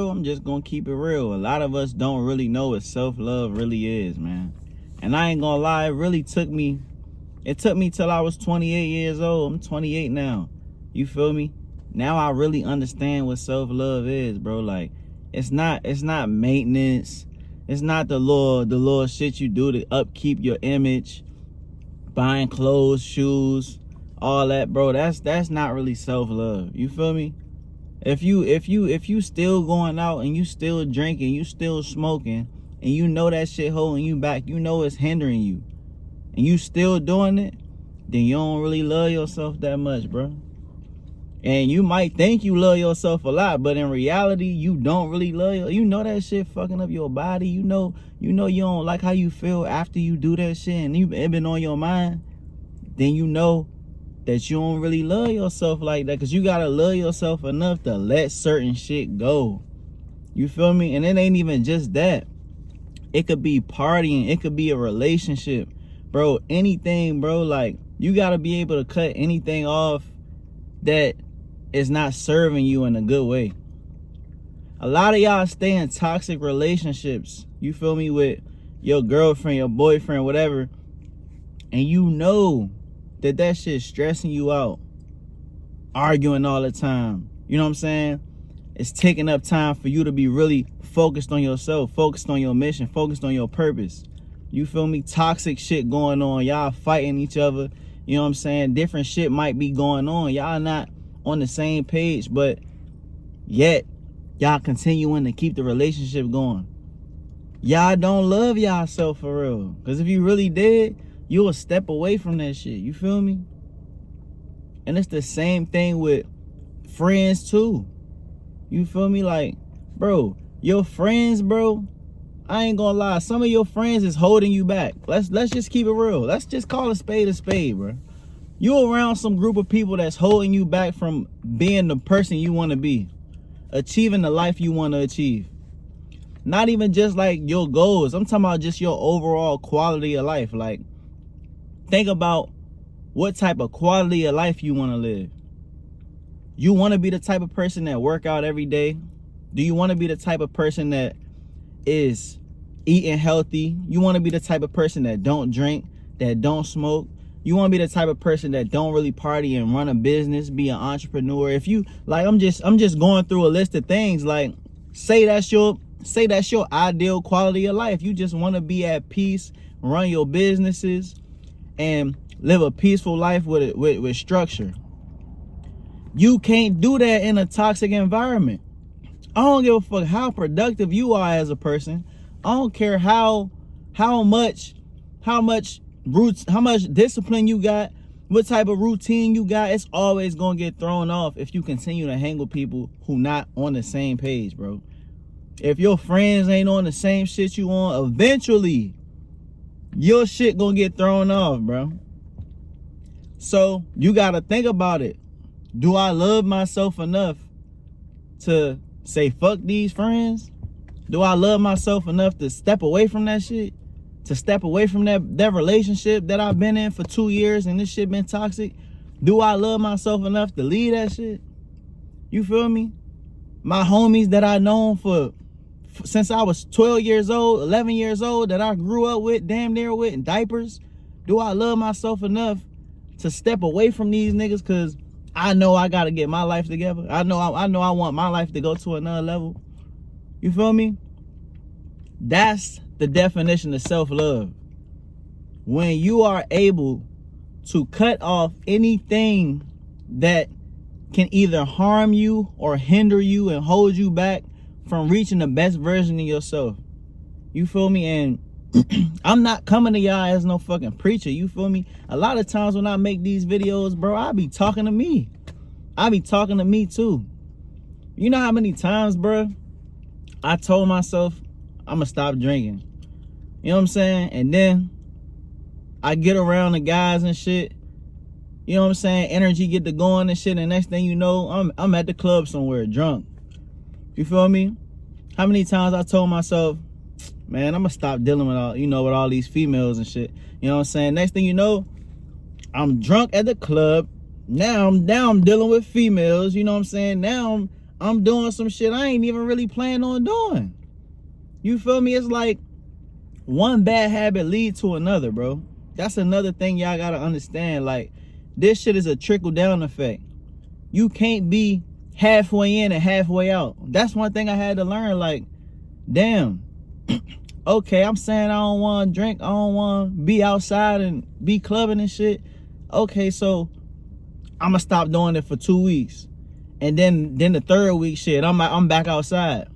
I'm just gonna keep it real. A lot of us don't really know what self-love really is, man. And I ain't gonna lie, it took me till I was 28 years old. I'm 28 now. You feel me? Now I really understand what self-love is, bro. Like, it's not maintenance. It's not the little shit you do to upkeep your image, buying clothes, shoes, all that, bro. That's not really self-love. You feel me? If you still going out and you still drinking, you still smoking, and you know that shit holding you back, you know it's hindering you, and you still doing it, then you don't really love yourself that much, bro. And you might think you love yourself a lot, but in reality, you don't really love you know that shit fucking up your body. You know you don't like how you feel after you do that shit, and it been on your mind. Then you know that you don't really love yourself like that, because you gotta love yourself enough to let certain shit go. You feel me? And it ain't even just that. It could be partying, it could be a relationship, bro. Anything, bro. Like, you gotta be able to cut anything off that is not serving you in a good way. A lot of y'all stay in toxic relationships, you feel me, with your girlfriend, your boyfriend, whatever, and you know that shit's stressing you out. Arguing all the time. You know what I'm saying? It's taking up time for you to be really focused on yourself, focused on your mission, focused on your purpose. You feel me? Toxic shit going on. Y'all fighting each other. You know what I'm saying? Different shit might be going on. Y'all not on the same page, but yet y'all continuing to keep the relationship going. Y'all don't love y'allself for real. Because if you really did, you will step away from that shit. You feel me? And it's the same thing with friends too. You feel me? Like, bro, your friends, bro, I ain't gonna lie, some of your friends is holding you back. Let's just keep it real. Let's just call a spade, bro. You around some group of people that's holding you back from being the person you want to be, achieving the life you want to achieve. Not even just like your goals. I'm talking about just your overall quality of life. Like, think about what type of quality of life you want to live. You want to be the type of person that work out every day? Do you want to be the type of person that is eating healthy? You want to be the type of person that don't drink, that don't smoke? You want to be the type of person that don't really party and run a business, be an entrepreneur? If you like, I'm just going through a list of things. Like, say that's your ideal quality of life. You just want to be at peace, run your businesses, and live a peaceful life with structure. You can't do that in a toxic environment. I don't give a fuck how productive you are as a person. I don't care how much discipline you got, what type of routine you got. It's always gonna get thrown off if you continue to hang with people who not on the same page, bro. If your friends ain't on the same shit you on, eventually your shit gonna get thrown off, bro. So you gotta think about it. Do I love myself enough to say fuck these friends? Do I love myself enough to step away from that shit? To step away from that relationship that I've been in for 2 years and this shit been toxic? Do I love myself enough to leave that shit? You feel me? My homies that I known for since I was 12 years old, 11 years old, that I grew up with, damn near with, in diapers. Do I love myself enough to step away from these niggas because I know I gotta get my life together? I know I want my life to go to another level. You feel me? That's the definition of self-love. When you are able to cut off anything that can either harm you or hinder you and hold you back from reaching the best version of yourself. You feel me? And I'm not coming to y'all as no fucking preacher. You feel me? A lot of times when I make these videos, bro, I be talking to me. I be talking to me too. You know how many times, bro, I told myself I'm gonna stop drinking. You know what I'm saying? And then I get around the guys and shit. You know what I'm saying? Energy get to going and shit. And next thing you know, I'm at the club somewhere drunk. You feel me? How many times I told myself, man, I'm gonna stop dealing with all these females and shit. You know what I'm saying? Next thing you know, I'm drunk at the club. Now I'm dealing with females. You know what I'm saying? Now I'm doing some shit I ain't even really planning on doing. You feel me? It's like one bad habit lead to another, bro. That's another thing y'all gotta understand. Like, this shit is a trickle down effect. You can't be halfway in and halfway out. That's one thing I had to learn. Like, damn, okay, I'm saying I don't want to drink, I don't want to be outside and be clubbing and shit. Okay, so I'm gonna stop doing it for 2 weeks, and then the third week, shit, I'm back outside,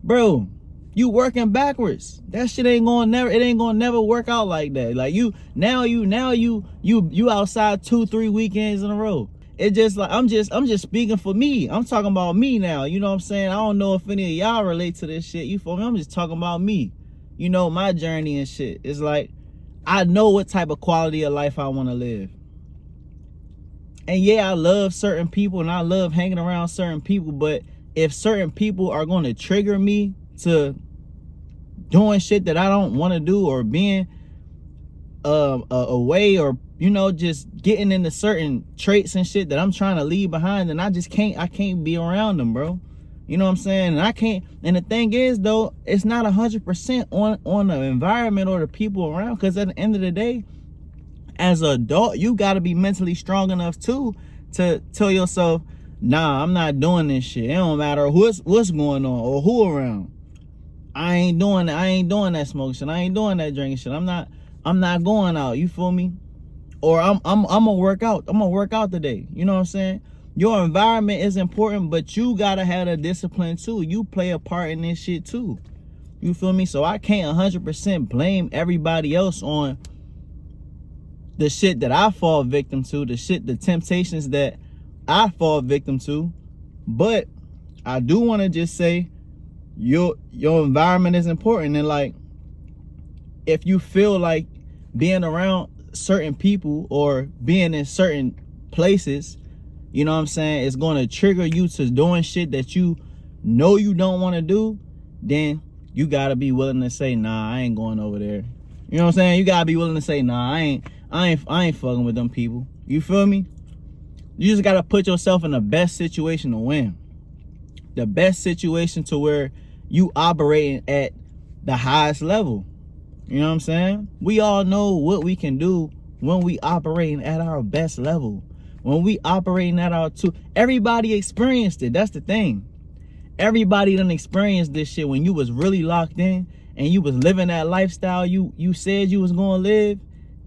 bro. You working backwards. That shit ain't gonna never work out like that. Like, you outside 2-3 weekends in a row. It just like, I'm just speaking for me. I'm talking about me now. You know what I'm saying? I don't know if any of y'all relate to this shit. You feel me? I'm just talking about me. You know, my journey and shit. It's like, I know what type of quality of life I want to live. And yeah, I love certain people and I love hanging around certain people. But if certain people are going to trigger me to doing shit that I don't want to do, or being away, or, you know, just getting into certain traits and shit that I'm trying to leave behind, then I can't be around them, bro. You know what I'm saying? And I can't. And the thing is, though, it's not 100% on the environment or the people around, because at the end of the day, as an adult, you got to be mentally strong enough too to tell yourself, nah, I'm not doing this shit. It don't matter what's going on or who around. I ain't doing that smoke shit. I ain't doing that drinking shit. I'm not going out. You feel me? Or I'm gonna work out. I'm gonna work out today. You know what I'm saying? Your environment is important, but you gotta have a discipline too. You play a part in this shit too. You feel me? So I can't 100% blame everybody else on the shit that I fall victim to, the temptations that I fall victim to. But I do want to just say, your environment is important. And like, if you feel like being around certain people or being in certain places, you know what I'm saying, it's going to trigger you to doing shit that you know you don't want to do, then you got to be willing to say, nah, I ain't going over there. You know what I'm saying? You got to be willing to say, nah, I ain't fucking with them people. You feel me? You just got to put yourself in the best situation to win. The best situation to where you operating at the highest level. You know what I'm saying? We all know what we can do when we operating at our best level. When we operating at our everybody experienced it. That's the thing. Everybody done experienced this shit when you was really locked in and you was living that lifestyle you said you was gonna live.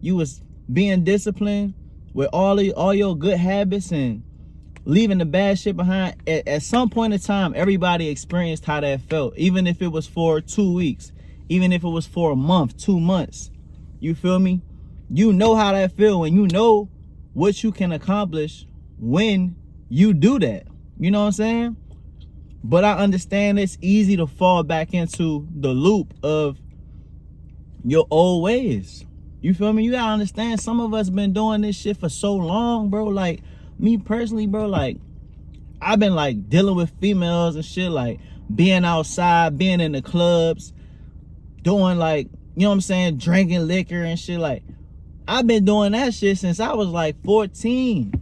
You was being disciplined with all your good habits and leaving the bad shit behind. At some point in time, everybody experienced how that felt, even if it was for 2 weeks, even if it was for a month, 2 months. You feel me? You know how that feel, and you know what you can accomplish when you do that. You know what I'm saying? But I understand it's easy to fall back into the loop of your old ways. You feel me? You gotta understand, some of us been doing this shit for so long, bro. Like, me personally, bro, like, I've been like dealing with females and shit, like being outside, being in the clubs, doing like, you know what I'm saying, drinking liquor and shit. Like, I've been doing that shit since I was like 14.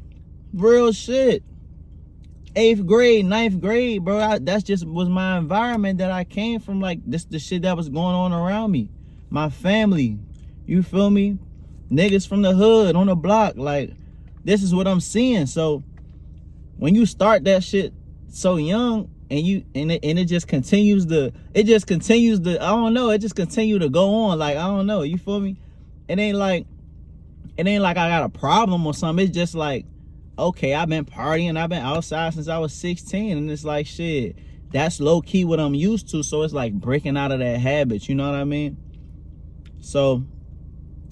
Real shit. 8th grade, 9th grade, bro. That's just was my environment that I came from. Like, this the shit that was going on around me. My family. You feel me? Niggas from the hood on the block. Like, this is what I'm seeing. So when you start that shit so young and it just continues to I don't know, it just continue to go on. Like, I don't know, you feel me? It ain't like I got a problem or something. It's just like, okay, I've been partying, I've been outside since I was 16, and it's like, shit, that's low key what I'm used to. So it's like breaking out of that habit, you know what I mean? So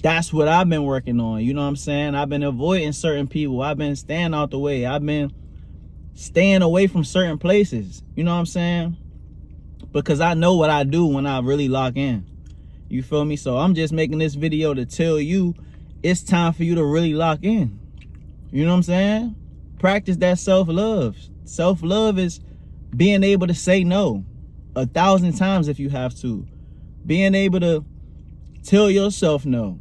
that's what I've been working on, you know what I'm saying? I've been avoiding certain people. I've been staying out the way. I've been staying away from certain places, you know what I'm saying? Because I know what I do when I really lock in. You feel me? So I'm just making this video to tell you it's time for you to really lock in. You know what I'm saying? Practice that self-love. Self-love is being able to say no 1,000 times if you have to. Being able to tell yourself no.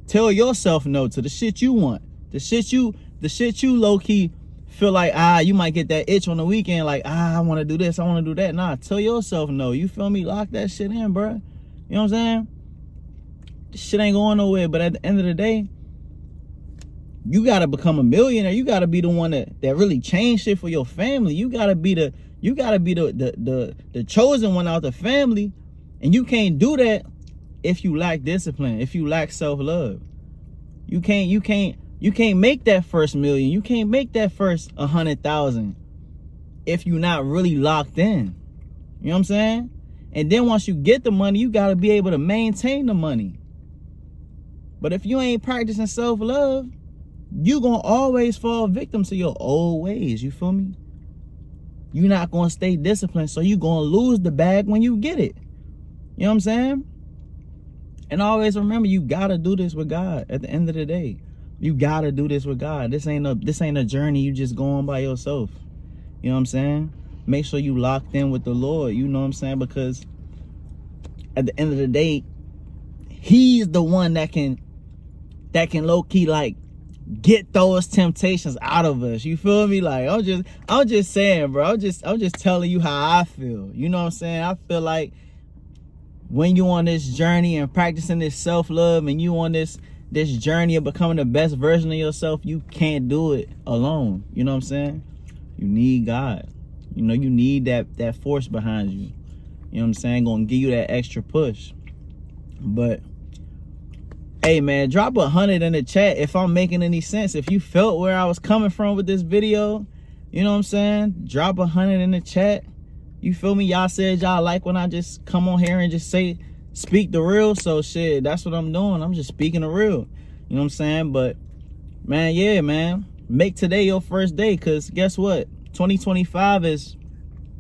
Tell yourself no to the shit you want. The shit you low-key feel like, you might get that itch on the weekend, like, I want to do this, I want to do that. Nah, tell yourself no. You feel me? Lock that shit in, bro. You know what I'm saying? This shit ain't going nowhere. But at the end of the day, you gotta become a millionaire. You gotta be the one that really change shit for your family. You gotta be the chosen one out the family. And you can't do that if you lack discipline, if you lack self-love. You can't make that first million. You can't make that first 100,000 if you're not really locked in. You know what I'm saying? And then once you get the money, you gotta be able to maintain the money. But if you ain't practicing self-love, you gonna always fall victim to your old ways. You feel me? You're not gonna stay disciplined, so you gonna lose the bag when you get it. You know what I'm saying? And always remember, you gotta do this with God. At the end of the day, you gotta do this with God. This ain't a journey you just go on by yourself. You know what I'm saying? Make sure you locked in with the Lord. You know what I'm saying? Because at the end of the day, He's the one that can low key like get those temptations out of us. You feel me? Like I'm just saying, bro. I'm just telling you how I feel. You know what I'm saying? I feel like when you on this journey and practicing this self-love, and you on this journey of becoming the best version of yourself, you can't do it alone. You know what I'm saying? You need God. You know, you need that force behind you. You know what I'm saying? Gonna give you that extra push. But hey man, drop 100 in the chat if I'm making any sense. If you felt where I was coming from with this video, you know what I'm saying? Drop 100 in the chat. You feel me? Y'all said y'all like when I just come on here and just speak the real. So shit, that's what I'm doing. I'm just speaking the real. You know what I'm saying? But man, yeah, man. Make today your first day, because guess what? 2025 is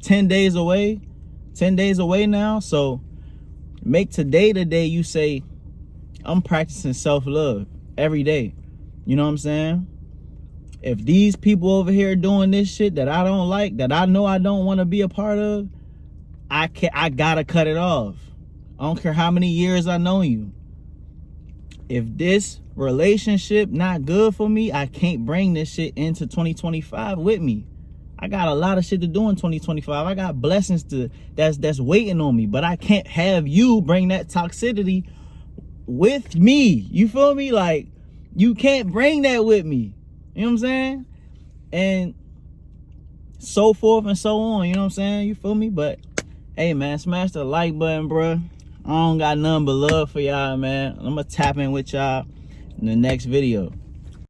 10 days away. 10 days away now. So make today the day you say, I'm practicing self-love every day. You know what I'm saying? If these people over here doing this shit that I don't like, that I know I don't want to be a part of, I gotta cut it off. I don't care how many years I know you. If this relationship not good for me, I can't bring this shit into 2025 with me. I got a lot of shit to do in 2025. I got blessings that's waiting on me, but I can't have you bring that toxicity with me. You feel me? Like, you can't bring that with me. You know what I'm saying? And so forth and so on. You know what I'm saying? You feel me? But hey man, smash the like button, bro. I don't got nothing but love for y'all, man. I'm gonna tap in with y'all in the next video.